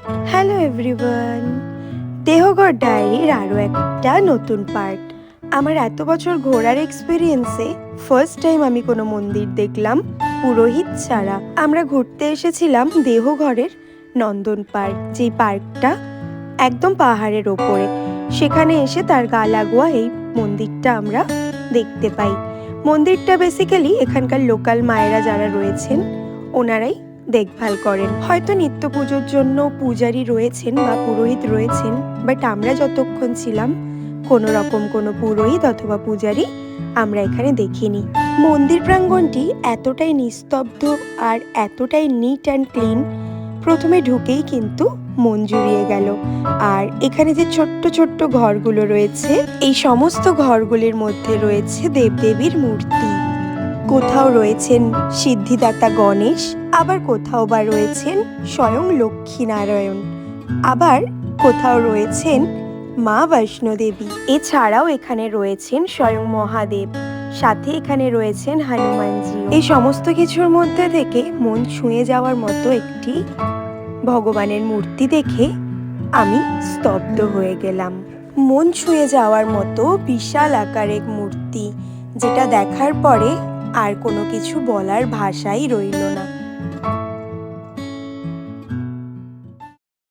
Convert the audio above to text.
Hello everyone, দেহগড় ডায়েরির আরও একটা নতুন পার্ট। আমার এত বছর ঘোরার এক্সপিরিয়েন্সে ফার্স্ট টাইম আমি কোনো মন্দির দেখলাম পুরোহিত ছাড়া। আমরা ঘুরতে এসেছিলাম দেহগড়ের নন্দন পার্ক, যেই পার্কটা একদম পাহাড়ের ওপরে। সেখানে এসে তার গা লাগোয়া এই মন্দিরটা আমরা দেখতে পাই। মন্দিরটা বেসিক্যালি এখানকার লোকাল মায়েরা যারা রয়েছেন ওনারাই দেখভাল করেন। হয়তো নিত্য পুজোর জন্য পূজারী রয়েছেন বা পুরোহিত রয়েছেন, বাট আমরা যতক্ষণ ছিলাম কোনো রকম কোনো পুরোহিত অথবা পূজারী আমরা এখানে দেখিনি। মন্দির প্রাঙ্গণটি এতটাই নিস্তব্ধ আর এতটাই নিট অ্যান্ড ক্লিন, প্রথমে ঢুকেই কিন্তু মন জুড়িয়ে গেল। আর এখানে যে ছোট্ট ছোট্ট ঘরগুলো রয়েছে, এই সমস্ত ঘরগুলির মধ্যে রয়েছে দেবদেবীর মূর্তি। কোথাও রয়েছেন সিদ্ধিদাতা গণেশ, আবার কোথাও বা রয়েছেন স্বয়ং লক্ষ্মীনারায়ণ, আবার কোথাও রয়েছেন মা বৈষ্ণোদেবী। এছাড়াও এখানে রয়েছেন স্বয়ং মহাদেব, সাথে এখানে রয়েছেন হনুমানজি। এই সমস্ত কিছুর মধ্যে থেকে মন ছুঁয়ে যাওয়ার মতো একটি ভগবানের মূর্তি দেখে আমি স্তব্ধ হয়ে গেলাম। মন ছুঁয়ে যাওয়ার মতো বিশাল আকারের মূর্তি, যেটা দেখার পরে আর কোনো কিছু বলার ভাষাই রইল না।